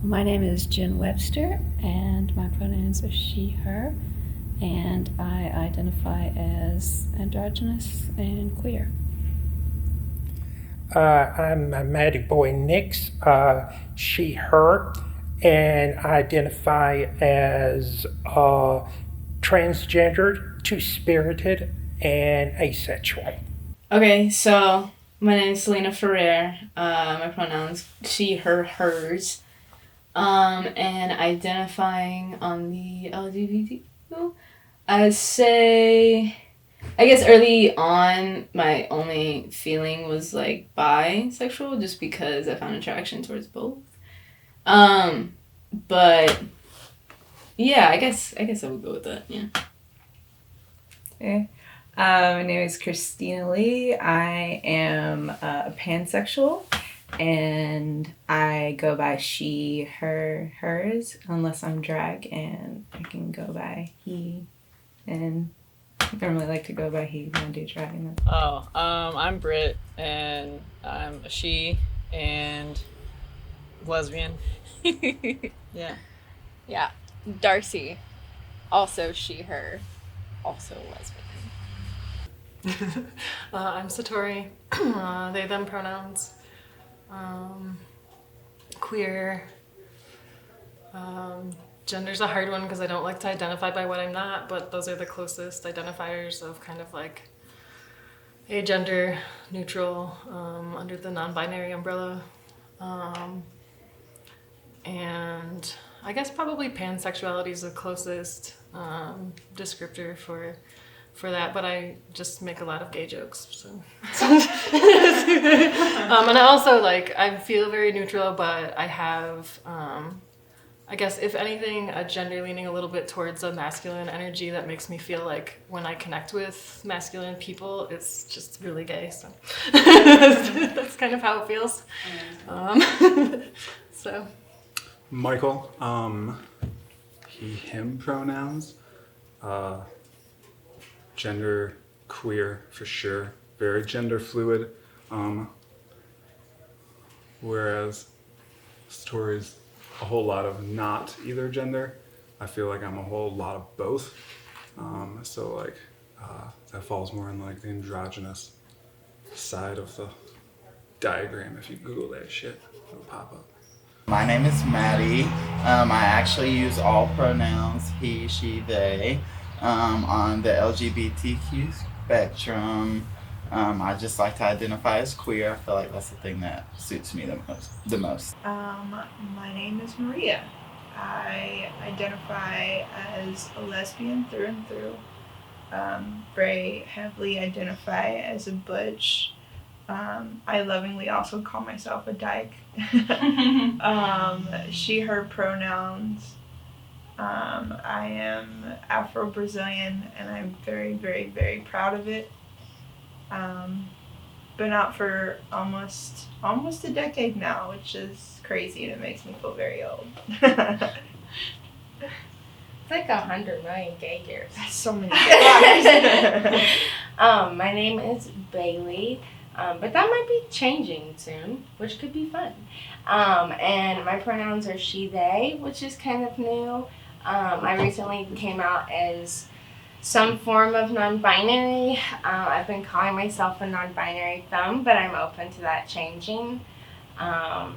My name is Jen Webster, and my pronouns are she, her, and I identify as androgynous and queer. I'm a Maddie Boy Nix, she, her, and identify as transgendered, two-spirited, and asexual. Okay, so my name is Selena Ferrer. My pronouns she, her, hers. And identifying on the LGBTQ, I guess early on, my only feeling was like bisexual, just because I found attraction towards both. But yeah, I guess I would go with that. Yeah. Okay. My name is Christina Lee. I am a pansexual, and I go by she, her, hers, unless I'm drag, and I can go by he. And I normally like to go by he when I do drag. I'm Brit, and I'm a she and lesbian. Yeah. Yeah. Darcy, also she, her, also lesbian. I'm Satori, they, them pronouns, queer. Gender's a hard one because I don't like to identify by what I'm not, but those are the closest identifiers of kind of like agender neutral under the non-binary umbrella. And I guess probably pansexuality is the closest descriptor for that, but I just make a lot of gay jokes, so. And I also I feel very neutral, but I have, I guess if anything, a gender leaning a little bit towards a masculine energy that makes me feel like when I connect with masculine people, it's just really gay, so. That's kind of how it feels. So. Michael, he, him pronouns, gender queer for sure, very gender fluid, whereas Satori's a whole lot of not either gender. I feel like I'm a whole lot of both, so that falls more in the androgynous side of the diagram. If you Google that shit, it'll pop up. My name is Maddie. I actually use all pronouns, he, she, they. On the LGBTQ spectrum, I just like to identify as queer. I feel like that's the thing that suits me the most. My name is Maria. I identify as a lesbian through and through. Very heavily identify as a butch. I lovingly also call myself a dyke. She, her pronouns. I am Afro-Brazilian, and I'm very, very, very proud of it. Been out for almost a decade now, which is crazy, and it makes me feel very old. It's like 100 million gay years. That's so many years. My name is Bailey, but that might be changing soon, which could be fun. And my pronouns are she, they, which is kind of new. I recently came out as some form of non-binary. I've been calling myself a non-binary femme, but I'm open to that changing. I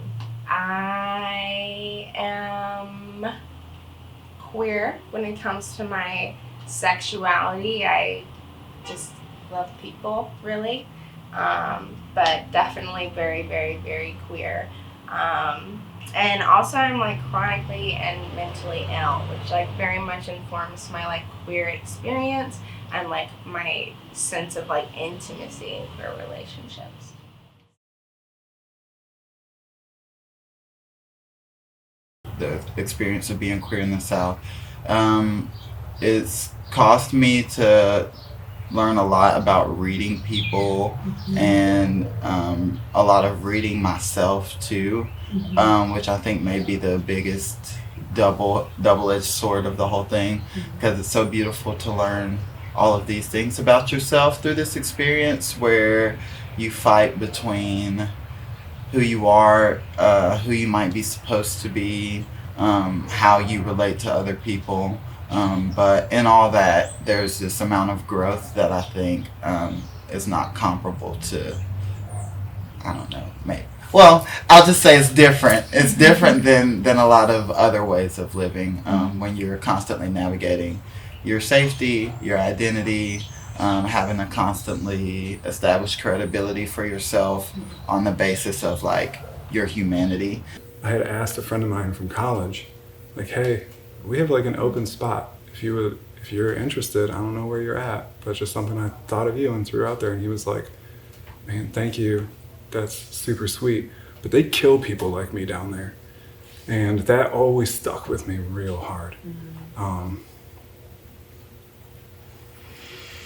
am queer when it comes to my sexuality. I just love people, really, but definitely very, very, very queer. And also I'm chronically and mentally ill, which very much informs my queer experience and my sense of intimacy in queer relationships. The experience of being queer in the South, it's cost me to learn a lot about reading people and a lot of reading myself too, which I think may be the biggest double-edged sword of the whole thing, because it's so beautiful to learn all of these things about yourself through this experience where you fight between who you are, who you might be supposed to be, how you relate to other people. But in all that, there's this amount of growth that I think is not comparable to, I don't know, maybe. Well, I'll just say it's different. It's different than a lot of other ways of living when you're constantly navigating your safety, your identity, having to constantly establish credibility for yourself on the basis of like your humanity. I had asked a friend of mine from college, like, hey, we have like an open spot. If you're interested, I don't know where you're at, but it's just something I thought of you and threw out there. And he was like, man, thank you. That's super sweet. But they kill people like me down there. And that always stuck with me real hard.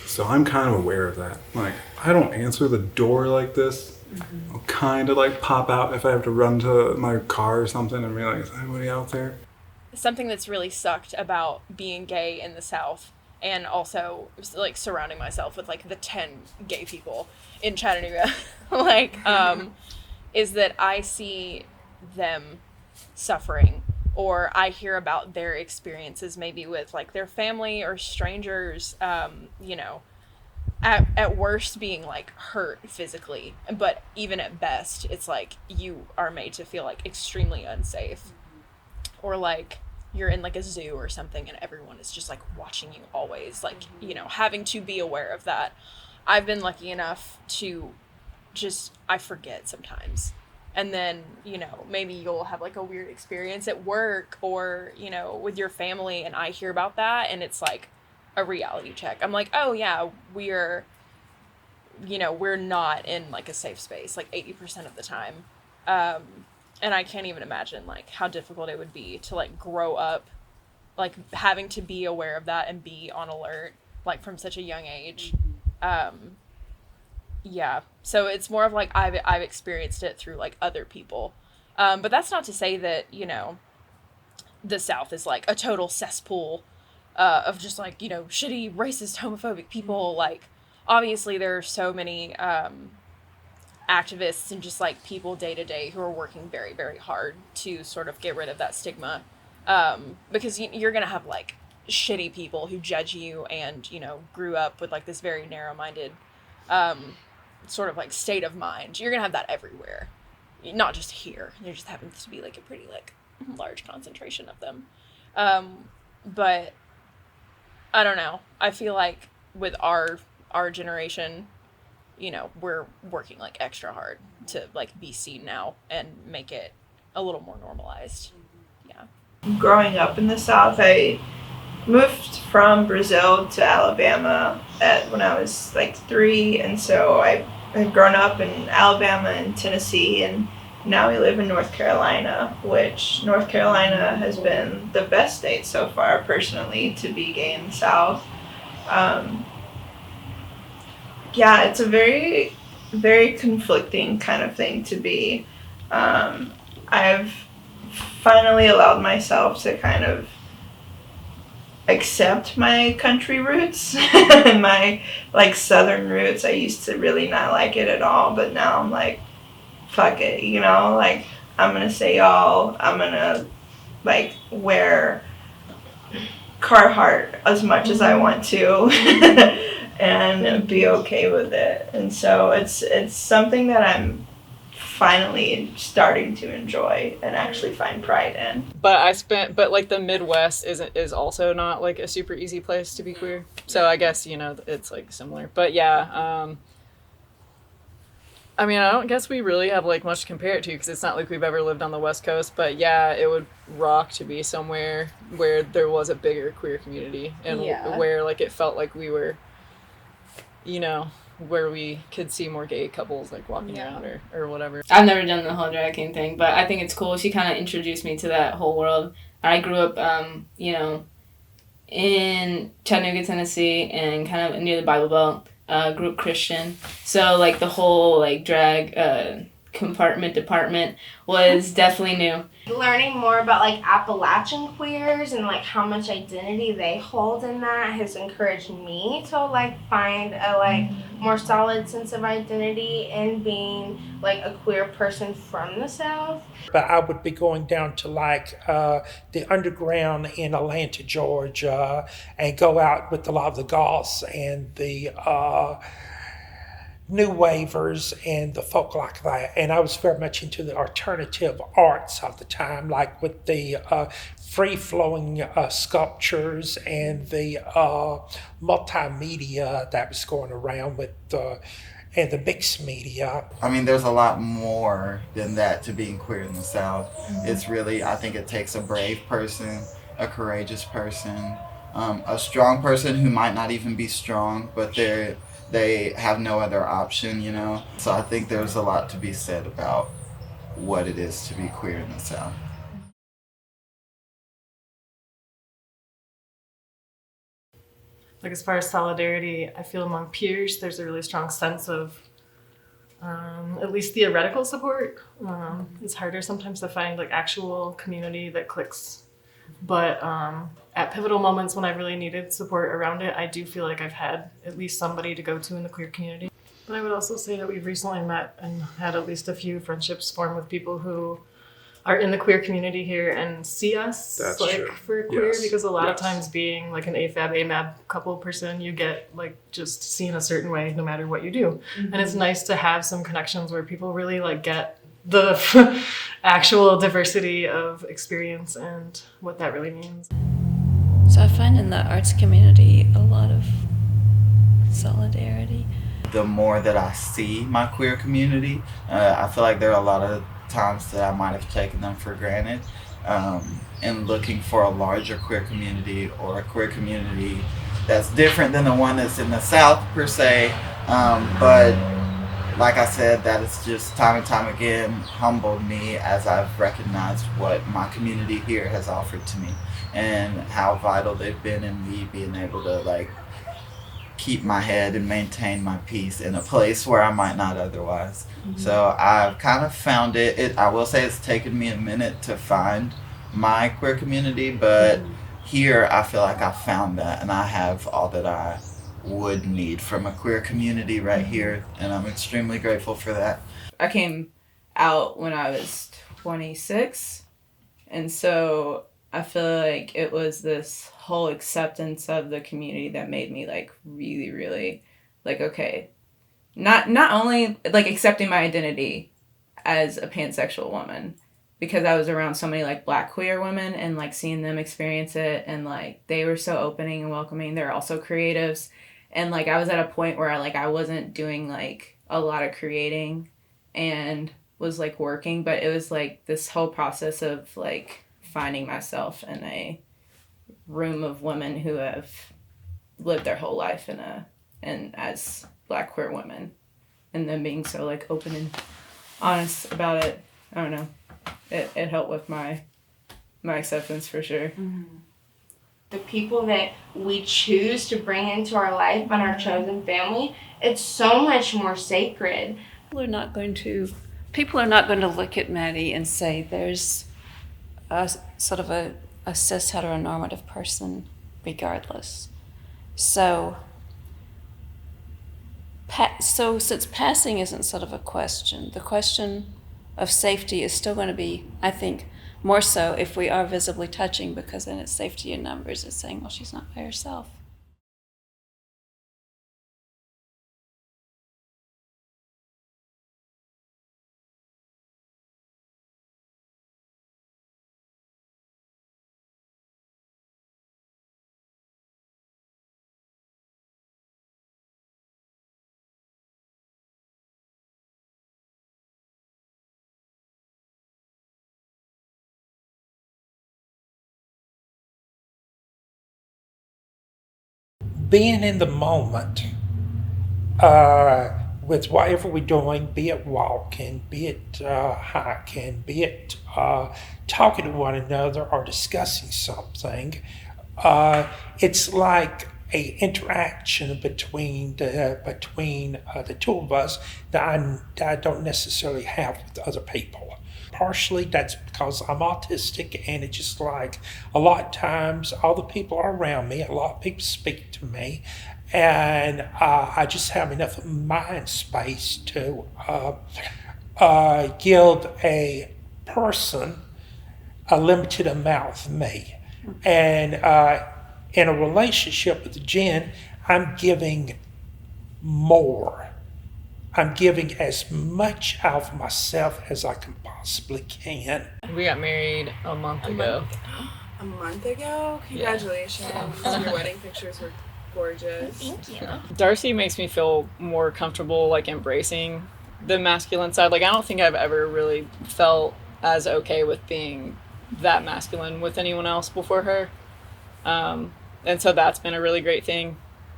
So I'm kind of aware of that. Like, I don't answer the door like this. I'll kind of like pop out if I have to run to my car or something and realize, anybody out there? Something that's really sucked about being gay in the South, and also like surrounding myself with like the 10 gay people in Chattanooga, like, is that I see them suffering, or I hear about their experiences maybe with like their family or strangers, you know, at worst being like hurt physically, but even at best it's like you are made to feel like extremely unsafe, or like you're in like a zoo or something and everyone is just like watching you always, like, you know, having to be aware of that. I've been lucky enough to just, I forget sometimes. And then, you know, maybe you'll have like a weird experience at work or, you know, with your family, and I hear about that and it's like a reality check. I'm like, oh yeah, we're not in like a safe space like 80% of the time. And I can't even imagine like how difficult it would be to like grow up like having to be aware of that and be on alert like from such a young age. Yeah, so it's more of like I've experienced it through like other people, but that's not to say that, you know, the South is like a total cesspool of just like, you know, shitty, racist, homophobic people. Like, obviously there are so many activists and just like people day to day who are working very, very hard to sort of get rid of that stigma, because you're gonna have like shitty people who judge you and, you know, grew up with like this very narrow-minded sort of like state of mind. You're gonna have that everywhere, not just here. There just happens to be like a pretty like large concentration of them, but I don't know, I feel like with our generation, you know, we're working like extra hard to like be seen now and make it a little more normalized. Yeah. Growing up in the South, I moved from Brazil to Alabama when I was like 3, and so I've grown up in Alabama and Tennessee, and now we live in North Carolina, which North Carolina has been the best state so far, personally, to be gay in the South. Yeah, it's a very, very conflicting kind of thing to be. I've finally allowed myself to kind of accept my country roots and my like southern roots. I used to really not like it at all, but now I'm like, fuck it, you know, like I'm gonna say y'all, I'm gonna like wear Carhartt as much as I want to and be okay with it. And so it's something that I'm finally starting to enjoy and actually find pride in. But like the Midwest is also not like a super easy place to be queer. So I guess, you know, it's like similar. But yeah, I mean, I don't guess we really have like much to compare it to because it's not like we've ever lived on the West Coast. But yeah, it would rock to be somewhere where there was a bigger queer community and where like it felt like we were, you know, where we could see more gay couples like walking around or whatever. I've never done the whole drag king thing, but I think it's cool. She kind of introduced me to that whole world. I grew up, you know, in Chattanooga, Tennessee, and kind of near the Bible Belt. Grew up Christian, so like the whole like drag department was definitely new. Learning more about like Appalachian queers and like how much identity they hold in that has encouraged me to like find a like more solid sense of identity in being like a queer person from the South. But I would be going down to like the underground in Atlanta, Georgia, and go out with a lot of the goths and the new wavers and the folk like that. And I was very much into the alternative arts of the time, like with the free-flowing sculptures and the multimedia that was going around with and the mixed media. I mean, there's a lot more than that to being queer in the South. It's really, I think it takes a brave person, a courageous person, a strong person who might not even be strong, but they have no other option, you know? So I think there's a lot to be said about what it is to be queer in the South. Like as far as solidarity, I feel among peers, there's a really strong sense of at least theoretical support. It's harder sometimes to find like actual community that clicks. But at pivotal moments when I really needed support around it, I do feel like I've had at least somebody to go to in the queer community. But I would also say that we've recently met and had at least a few friendships form with people who are in the queer community here and see us That's like true. for queer, Yes. because a lot of Yes. times being like an AMAB couple person, you get like just seen a certain way no matter what you do. And it's nice to have some connections where people really like get the actual diversity of experience and what that really means. So I find in the arts community a lot of solidarity. The more that I see my queer community, I feel like there are a lot of times that I might have taken them for granted, and looking for a larger queer community or a queer community that's different than the one that's in the South per se, but like I said, that is just time and time again humbled me as I've recognized what my community here has offered to me and how vital they've been in me being able to like keep my head and maintain my peace in a place where I might not otherwise. So I've kind of found it. I will say it's taken me a minute to find my queer community, but here I feel like I found that and I have all that I would need from a queer community right here, and I'm extremely grateful for that. I came out when I was 26, and so I feel like it was this whole acceptance of the community that made me like really, really like, okay, not only like accepting my identity as a pansexual woman, because I was around so many like Black queer women and like seeing them experience it, and like they were so opening and welcoming. They're also creatives, and like I was at a point where I wasn't doing like a lot of creating and was like working, but it was like this whole process of like finding myself in a room of women who have lived their whole life and as Black queer women, and then being so like open and honest about it. I don't know. It helped with my acceptance for sure. The people that we choose to bring into our life and our chosen family, it's so much more sacred. People are not going to look at Maddie and say there's a sort of a cis heteronormative person regardless. So since passing isn't sort of a question, the question of safety is still going to be, I think, more so if we are visibly touching, because then it's safety in numbers. It's saying, well, she's not by herself. Being in the moment with whatever we're doing, be it walking, be it hiking, be it talking to one another or discussing something, it's like a interaction between the two of us that I don't necessarily have with other people. Partially that's because I'm autistic, and it's just like a lot of times all the people are around me, a lot of people speak to me, and I just have enough mind space to give a person a limited amount of me. And in a relationship with Jen, I'm giving more. I'm giving as much out of myself as I can possibly can. We got married a month ago. A month ago? Congratulations. Your wedding pictures were gorgeous. Thank you. Darcy makes me feel more comfortable, like, embracing the masculine side. Like, I don't think I've ever really felt as okay with being that masculine with anyone else before her. And so that's been a really great thing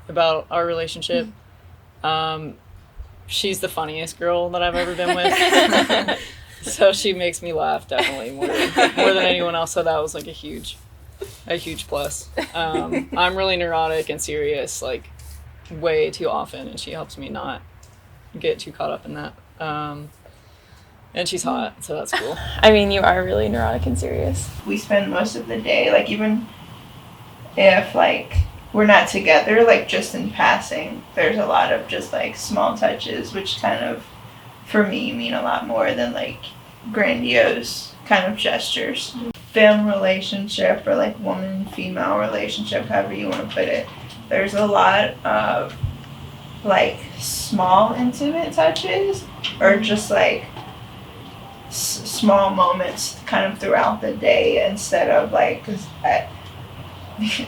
about our relationship. She's the funniest girl that I've ever been with. So she makes me laugh definitely more than anyone else. So that was like a huge plus. I'm really neurotic and serious, like, way too often, and she helps me not get too caught up in that. And she's hot, so that's cool. I mean, you are really neurotic and serious. We spend most of the day, like, even if, like, we're not together, like, just in passing, there's a lot of just, like, small touches, which kind of, for me, mean a lot more than, like, grandiose kind of gestures. Film relationship, or, like, woman-female relationship, however you want to put it, there's a lot of, like, small intimate touches, or just, like, small moments kind of throughout the day, instead of, like, because I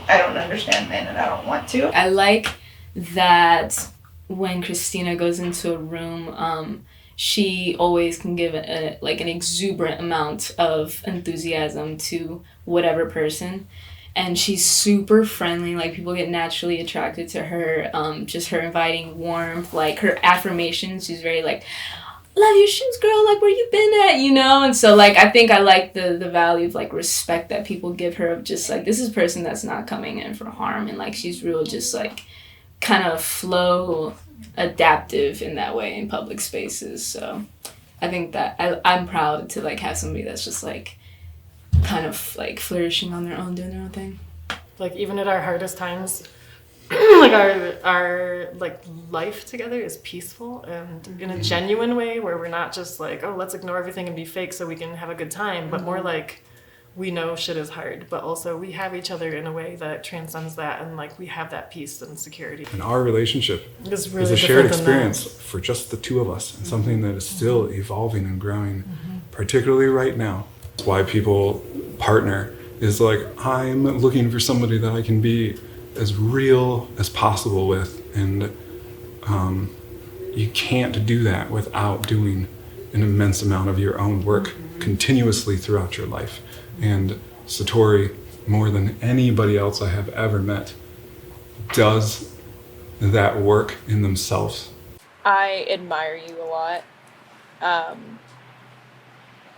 don't understand men and I don't want to. I like that when Christina goes into a room, she always can give an exuberant amount of enthusiasm to whatever person. And she's super friendly, like, people get naturally attracted to her. Just her inviting warmth, like, her affirmations, she's very, like, love your shoes, girl, like, where you been at, you know? And so, like, I think I like the value of, like, respect that people give her, of just, like, this is a person that's not coming in for harm, and, like, she's real just, like, kind of flow adaptive in that way in public spaces. So I think that I'm proud to, like, have somebody that's just, like, kind of, like, flourishing on their own, doing their own thing. Like, even at our hardest times, like, our like, life together is peaceful and in a genuine way, where we're not just like, oh, let's ignore everything and be fake so we can have a good time, but more like, we know shit is hard, but also we have each other in a way that transcends that, and, like, we have that peace and security. And our relationship is really a shared different experience for just the two of us, and something that is still evolving and growing, particularly right now. That's why people partner, is like, I'm looking for somebody that I can be as real as possible with, and you can't do that without doing an immense amount of your own work continuously throughout your life. And Satori, more than anybody else I have ever met, does that work in themselves. I admire you a lot.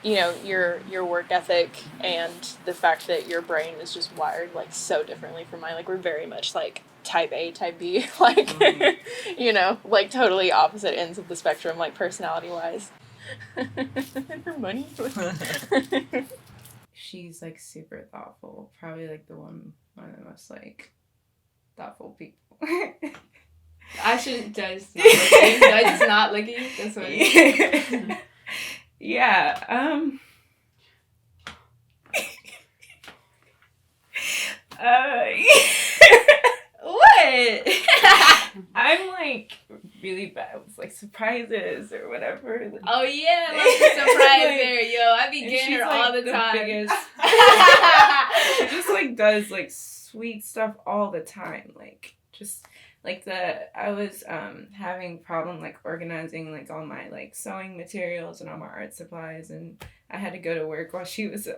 You know, your work ethic and the fact that your brain is just wired, like, so differently from mine. Like, we're very much, like, type A, type B, like, you know, like, totally opposite ends of the spectrum, like, personality-wise. For money. She's, like, super thoughtful. Probably, like, one of the most, like, thoughtful people. I shouldn't judge. I just not look at you. That's what it is. Yeah. What? I'm, like, really bad with, like, surprises or whatever. Oh yeah, let's be surprised there, yo. I be getting her all the time. Biggest... She just, like, does, like, sweet stuff all the time. Like, just, like, I was having problem, like, organizing, like, all my, like, sewing materials and all my art supplies, and I had to go to work while she was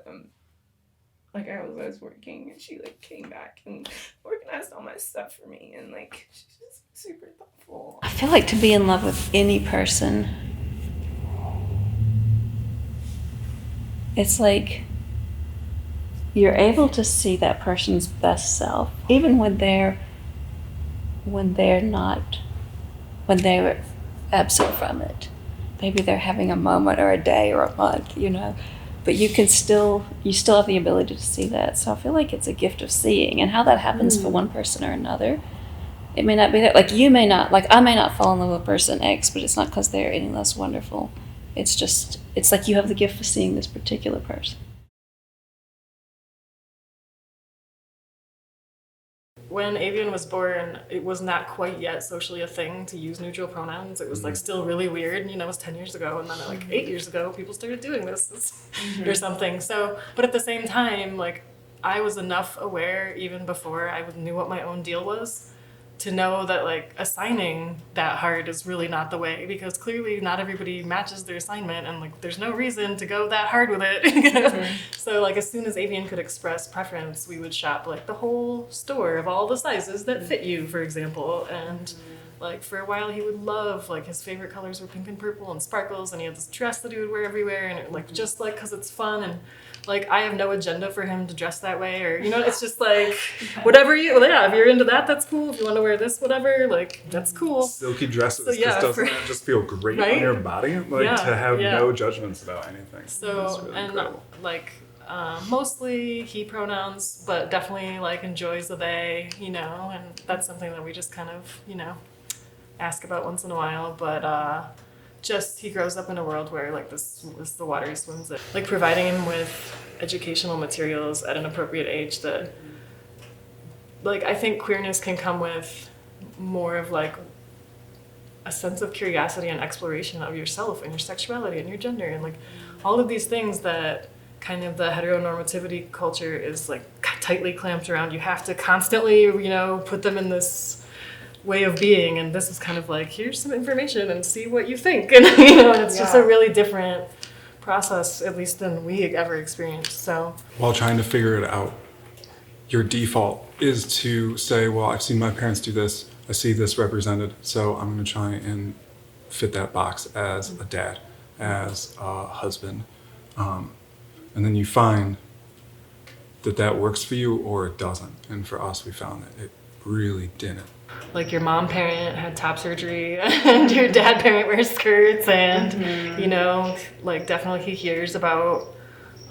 like, I was working, and she, like, came back and organized all my stuff for me, and, like, she's just super thoughtful. I feel like to be in love with any person, it's like you're able to see that person's best self, even when they're when they're absent from it. Maybe they're having a moment or a day or a month, but you still have the ability to see that. So I feel like it's a gift of seeing, and how that happens for one person or another. It may not be that, like, I may not fall in love with person X, but it's not because they're any less wonderful. It's like you have the gift of seeing this particular person. When Avian was born, it was not quite yet socially a thing to use neutral pronouns. It was like still really weird, it was 10 years ago, and then like 8 years ago, people started doing this or something. So, but at the same time, like, I was enough aware even before I knew what my own deal was to know that, like, assigning that hard is really not the way, because clearly not everybody matches their assignment, and like there's no reason to go that hard with it. So like as soon as Avian could express preference, we would shop like the whole store of all the sizes that fit you, for example. And like for a while he would love, like, his favorite colors were pink and purple and sparkles, and he had this dress that he would wear everywhere, and it, like, just like because it's fun, and like I have no agenda for him to dress that way, or it's just like whatever if you're into that, that's cool. If you want to wear this, whatever, like, that's cool. Silky dresses, So, yeah, doesn't that just feel great on your body? Like, to have no judgments about anything. So really and incredible. like mostly he pronouns, but definitely like enjoys the they, and that's something that we just kind of ask about once in a while. But just he grows up in a world where like this is the water he swims in. Like providing him with educational materials at an appropriate age that, like, I think queerness can come with more of like a sense of curiosity and exploration of yourself and your sexuality and your gender and like all of these things that kind of the heteronormativity culture is like tightly clamped around. You have to constantly, put them in this way of being, and this is kind of like, here's some information and see what you think, and and it's just a really different process, at least than we ever experienced. So While trying to figure it out, your default is to say, well, I've seen my parents do this, I see this represented, so I'm going to try and fit that box as a dad, as a husband, and then you find that works for you or it doesn't. And for us, we found that it really didn't. like your mom parent had top surgery and your dad parent wears skirts, and like definitely he hears about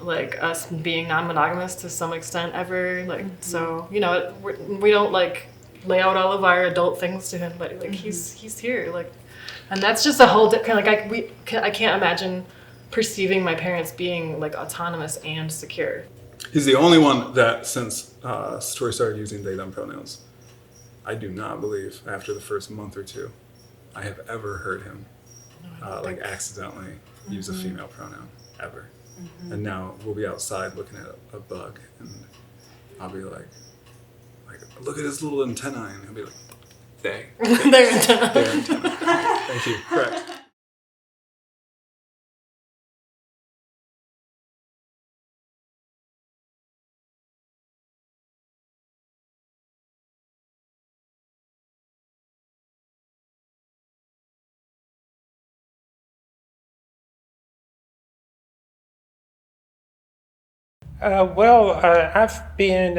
like us being non-monogamous to some extent ever, like so we don't like lay out all of our adult things to him, but like he's here, like, and that's just a whole kind of like I can't imagine perceiving my parents being like autonomous and secure. He's the only one that, since Satori started using they them pronouns, I do not believe after the first month or two I have ever heard him like accidentally use a female pronoun ever. And now we'll be outside looking at a bug and I'll be like look at his little antennae, and he'll be like, they. Their antennae. Their antennae. Thank you. Correct. I've been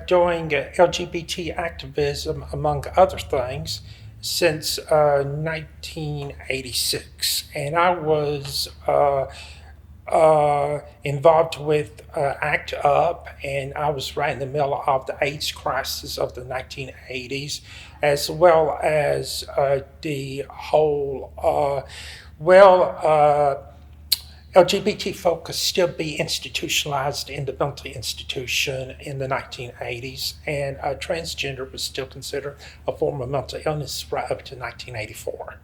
doing LGBT activism, among other things, since 1986. And I was involved with ACT UP, and I was right in the middle of the AIDS crisis of the 1980s, as well as the whole, LGBT folk could still be institutionalized in the mental institution in the 1980s, and transgender was still considered a form of mental illness right up to 1984.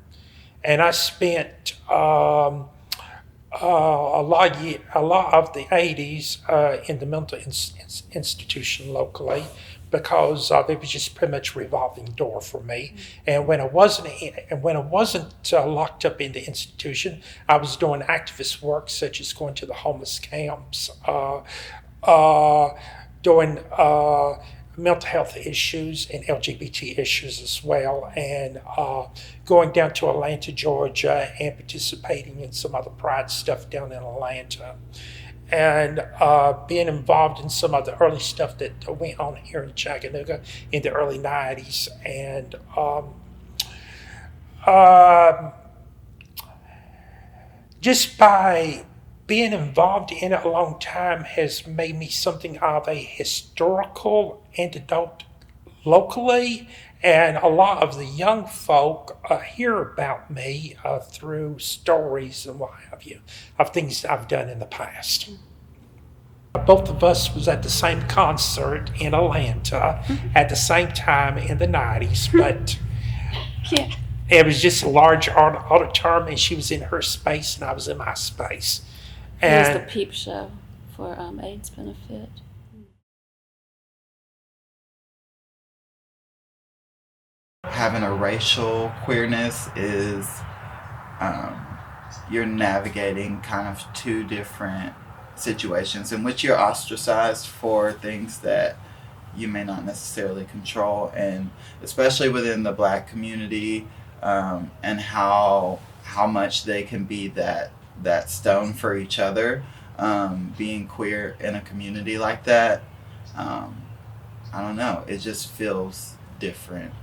And I spent a lot of the 80s in the mental institution locally, because it was just pretty much a revolving door for me. And when I wasn't locked up in the institution, I was doing activist work, such as going to the homeless camps, doing mental health issues and LGBT issues as well, and going down to Atlanta, Georgia, and participating in some other pride stuff down in Atlanta. and being involved in some of the early stuff that went on here in Chattanooga in the early 90s. And just by being involved in it a long time has made me something of a historical antidote locally. And a lot of the young folk hear about me through stories and what have you, of things I've done in the past. Both of us was at the same concert in Atlanta at the same time in the 90s, but Yeah. it was just a large auditorium, and she was in her space and I was in my space. It was And the peep show for AIDS benefit. Having a racial queerness is you're navigating kind of two different situations in which you're ostracized for things that you may not necessarily control, and especially within the Black community, and how much they can be that stone for each other. Being queer in a community like that, I don't know, it just feels different.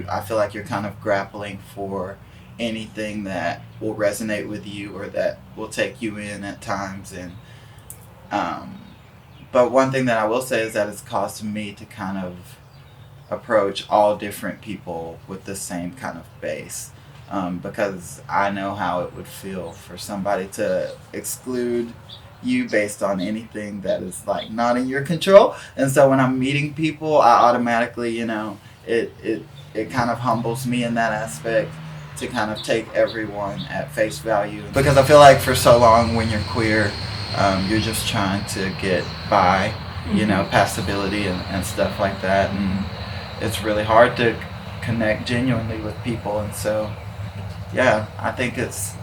I feel like you're kind of grappling for anything that will resonate with you or that will take you in at times. And but one thing that I will say is that it's caused me to kind of approach all different people with the same kind of base, because I know how it would feel for somebody to exclude you based on anything that is like not in your control. And so when I'm meeting people, I automatically, it kind of humbles me in that aspect to kind of take everyone at face value, because I feel like for so long when you're queer, you're just trying to get by, passability and stuff like that, and it's really hard to connect genuinely with people. And so yeah, I think it's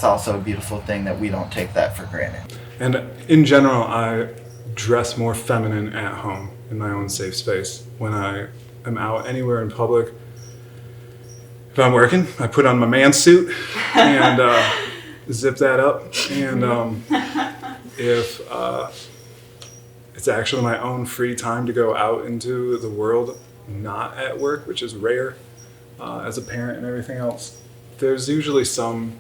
also a beautiful thing that we don't take that for granted. And in general, I dress more feminine at home in my own safe space. When I am out anywhere in public, if I'm working, I put on my man suit and zip that up. And if it's actually my own free time to go out into the world, not at work, which is rare as a parent and everything else, there's usually some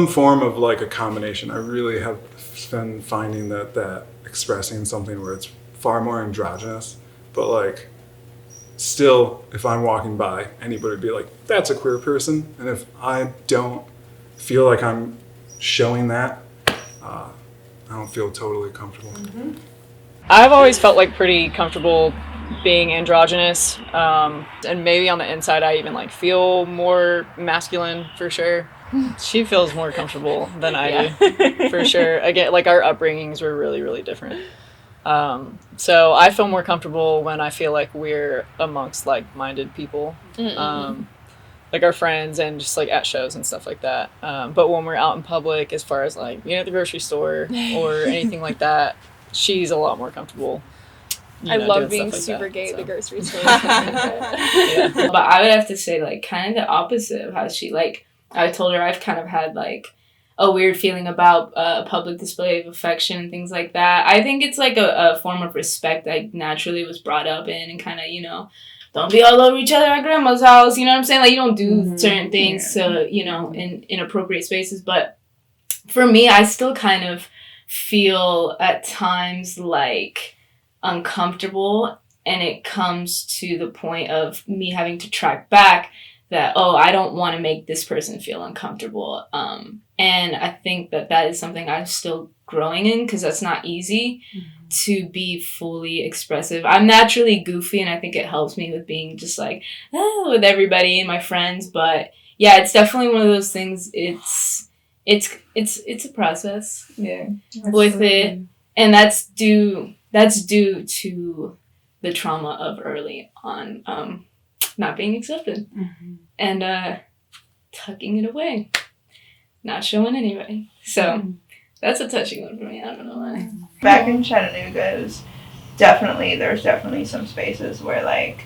form of like a combination. I really have been finding that expressing something where it's far more androgynous, but like still, if I'm walking by, anybody would be like, that's a queer person. And if I don't feel like I'm showing that, I don't feel totally comfortable. Mm-hmm. I've always felt like pretty comfortable being androgynous, and maybe on the inside I even like feel more masculine for sure. She feels more comfortable than I do, for sure. Again, like our upbringings were really, really different. So I feel more comfortable when I feel like we're amongst like-minded people, like our friends and just like at shows and stuff like that. But when we're out in public, as far as like being at the grocery store or anything like that, she's a lot more comfortable. I love being like super that, gay at the so. grocery store. Yeah. But I would have to say like kind of the opposite of how she, like, I told her I've kind of had like a weird feeling about public display of affection and things like that. I think it's like a form of respect I naturally was brought up in, and kind of, don't be all over each other at grandma's house, you know what I'm saying? Like, you don't do certain things to, in inappropriate spaces. But for me, I still kind of feel at times like uncomfortable, and it comes to the point of me having to track back that, I don't want to make this person feel uncomfortable. And I think that is something I'm still growing in, because that's not easy to be fully expressive. I'm naturally goofy, and I think it helps me with being just like, with everybody and my friends. But yeah, it's definitely one of those things. It's a process. Yeah. With it. And that's due to the trauma of early on, not being accepted and tucking it away, not showing anybody. So that's a touching one for me. I don't know why. Back in Chattanooga, there's definitely some spaces where like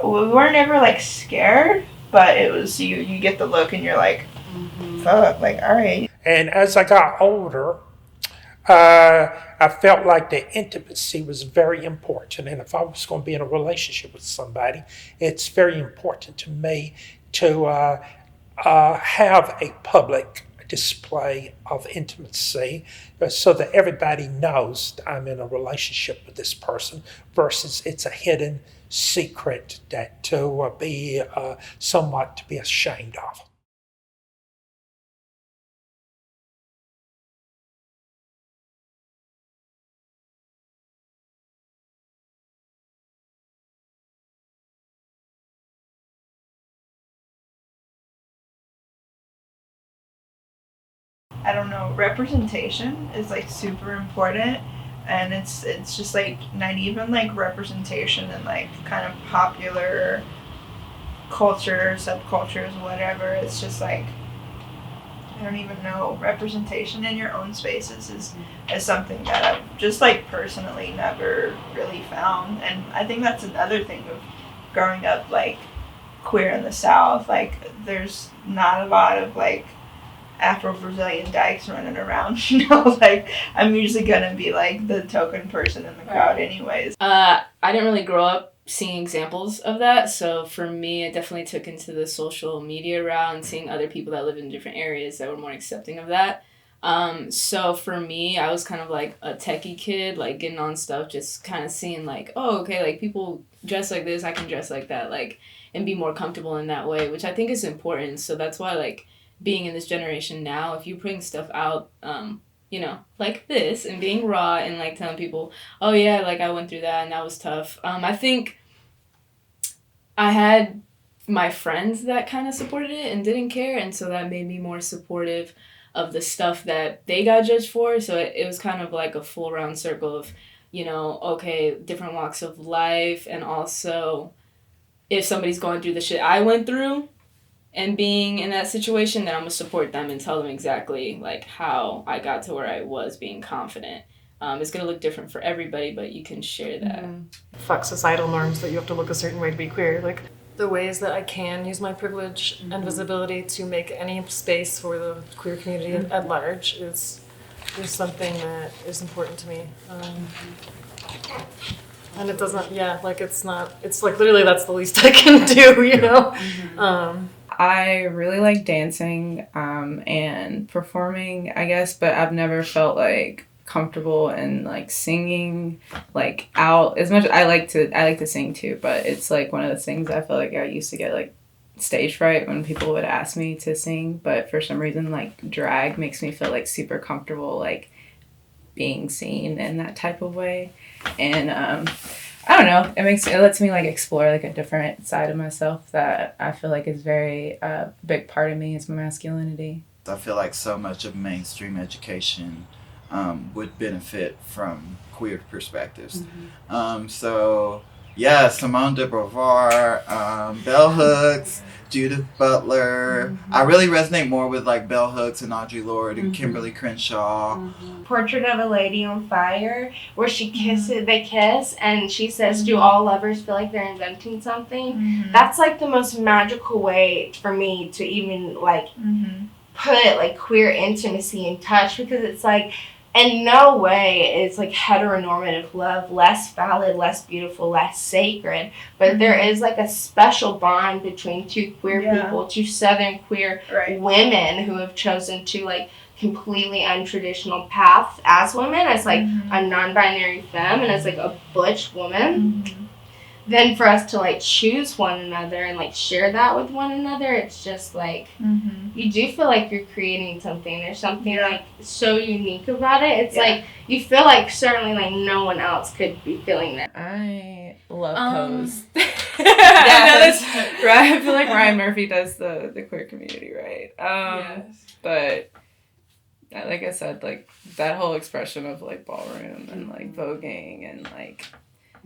we weren't ever like scared, but it was you get the look and you're like, fuck, like, all right. And as I got older, I felt like the intimacy was very important. And if I was going to be in a relationship with somebody, it's very important to me to have a public display of intimacy so that everybody knows that I'm in a relationship with this person versus it's a hidden secret that to be somewhat to be ashamed of. I don't know, representation is like super important, and it's just like not even like representation in like kind of popular culture, subcultures, whatever. It's just like, I don't even know, representation in your own spaces is something that I've just like personally never really found. And I think that's another thing of growing up like queer in the South. Like there's not a lot of like Afro-Brazilian dykes running around, you know, like I'm usually gonna be like the token person in the crowd anyways. I didn't really grow up seeing examples of that, so for me it definitely took into the social media route and seeing other people that live in different areas that were more accepting of that. So for me, I was kind of like a techie kid, like getting on stuff, just kind of seeing like, oh, okay, like people dress like this, I can dress like that, like, and be more comfortable in that way, which I think is important. So that's why like being in this generation now, if you bring stuff out, you know, like this and being raw and like telling people, oh yeah, like I went through that and that was tough. I think I had my friends that kind of supported it and didn't care, and so that made me more supportive of the stuff that they got judged for. So it was kind of like a full round circle of, you know, okay, different walks of life, and also if somebody's going through the shit I went through, and being in that situation, then I'm gonna support them and tell them exactly like how I got to where I was being confident. It's gonna look different for everybody, but you can share that. Fuck societal norms that you have to look a certain way to be queer. Like the ways that I can use my privilege and visibility to make any space for the queer community at large is something that is important to me. And it doesn't, like it's not, it's like literally that's the least I can do, you know? I really like dancing and performing, I guess, but I've never felt like comfortable in like singing like out as much. I like to sing too, but it's like one of those things I feel like I used to get like stage fright when people would ask me to sing, but for some reason like drag makes me feel like super comfortable like being seen in that type of way. And I don't know, it lets me like explore like a different side of myself that I feel like is very big part of me is my masculinity. I feel like so much of mainstream education would benefit from queer perspectives. So yeah, Simone de Beauvoir, bell hooks, Judith Butler. I really resonate more with like bell hooks and Audre Lorde and Kimberly Crenshaw. Portrait of a Lady on Fire, where they kiss, and she says, do all lovers feel like they're inventing something? That's like the most magical way for me to even like put like queer intimacy in touch, because it's like, in no way is like heteronormative love less valid, less beautiful, less sacred, but there is like a special bond between two queer people, two Southern queer women who have chosen to like completely untraditional paths as women, as like a non-binary femme and as like a butch woman. Then for us to like choose one another and like share that with one another, it's just like you do feel like you're creating something. There's something like so unique about it. It's like you feel like certainly like no one else could be feeling that. I love pose. I feel like Ryan Murphy does the queer community right. But like I said, like that whole expression of like ballroom and like voguing and like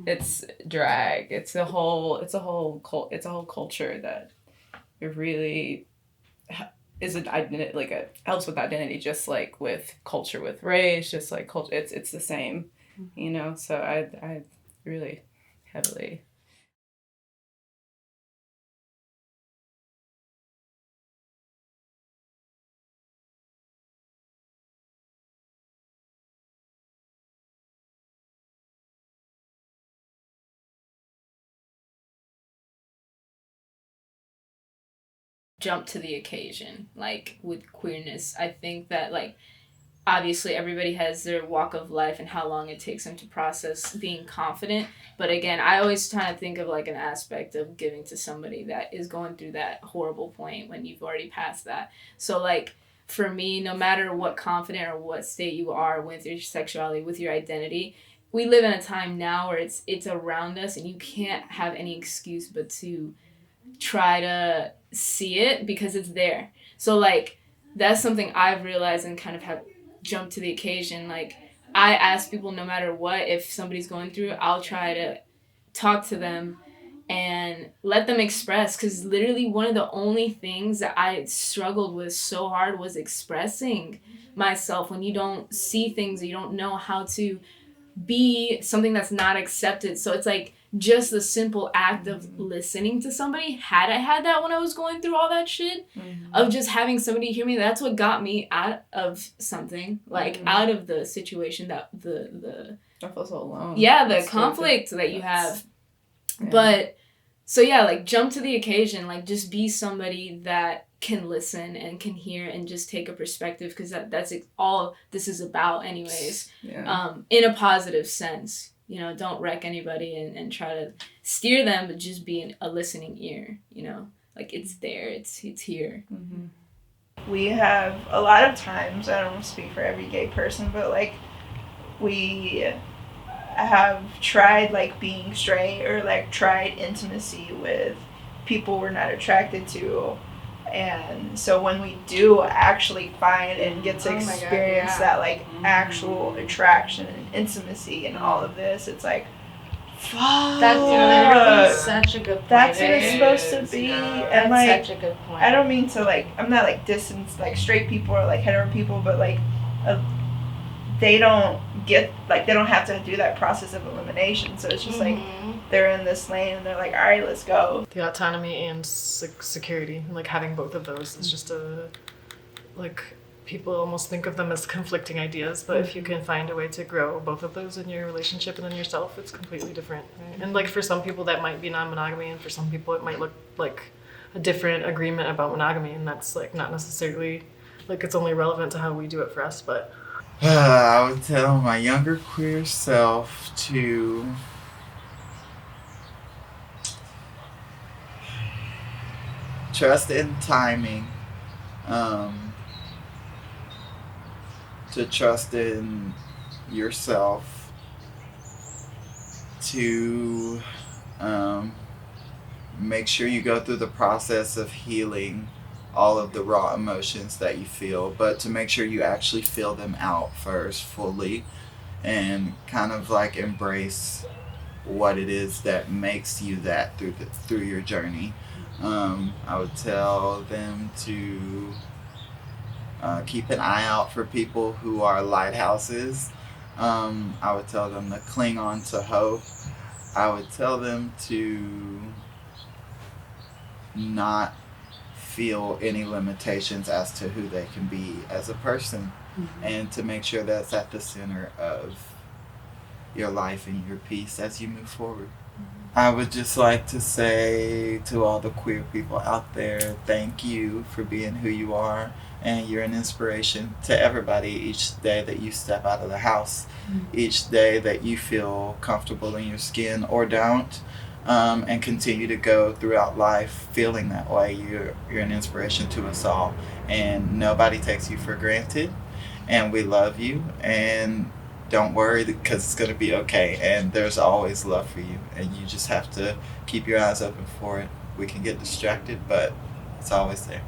it's drag. It's a whole culture that it really is an identity, like it helps with identity, just like with culture, with race, just like culture. It's the same, you know. So I really heavily jump to the occasion. Like with queerness, I think that like obviously everybody has their walk of life and how long it takes them to process being confident. But again, I always try to think of like an aspect of giving to somebody that is going through that horrible point when you've already passed that. So like for me, no matter what confident or what state you are with your sexuality, with your identity, we live in a time now where it's around us and you can't have any excuse but to try to see it because it's there. So like that's something I've realized and kind of have jumped to the occasion. Like I ask people no matter what, if somebody's going through it, I'll try to talk to them and let them express, because literally one of the only things that I struggled with so hard was expressing myself. When you don't see things, you don't know how to be something that's not accepted. So it's like just the simple act of listening to somebody. Had I had that when I was going through all that shit, of just having somebody hear me, that's what got me out of something, like out of the situation that the I feel so alone. Yeah, the conflict that you have. Yeah. But so yeah, like jump to the occasion, like just be somebody that can listen and can hear and just take a perspective, because that's all this is about anyways. Yeah. In a positive sense. You know, don't wreck anybody and try to steer them, but just be a listening ear, you know? Like, it's there, it's here. Mm-hmm. We have a lot of times, I don't want to speak for every gay person, but, like, we have tried, like, being straight or, like, tried intimacy with people we're not attracted to. And so when we do actually find and get to experience that like actual attraction and intimacy and all of this, it's like, fuck. That's literally such a good point. That's what it's supposed to be. And like, such a good point. I don't mean to like, I'm not like distance like straight people or like hetero people, but like they don't get, like they don't have to do that process of elimination. So it's just like, they're in this lane and they're like, all right, let's go. The autonomy and security, like having both of those is just like people almost think of them as conflicting ideas, but if you can find a way to grow both of those in your relationship and in yourself, it's completely different, right? And like for some people that might be non-monogamy, and for some people it might look like a different agreement about monogamy, and that's like not necessarily, like it's only relevant to how we do it for us. But I would tell my younger queer self to trust in timing, to trust in yourself, to make sure you go through the process of healing all of the raw emotions that you feel, but to make sure you actually feel them out first fully and kind of like embrace what it is that makes you that through your journey. I would tell them to keep an eye out for people who are lighthouses. I would tell them to cling on to hope. I would tell them to not feel any limitations as to who they can be as a person, and to make sure that's at the center of your life and your peace as you move forward. I would just like to say to all the queer people out there, thank you for being who you are, and you're an inspiration to everybody each day that you step out of the house, each day that you feel comfortable in your skin or don't, and continue to go throughout life feeling that way. You're an inspiration to us all, and nobody takes you for granted, and we love you, and don't worry, because it's going to be okay, and there's always love for you, and you just have to keep your eyes open for it. We can get distracted, but it's always there.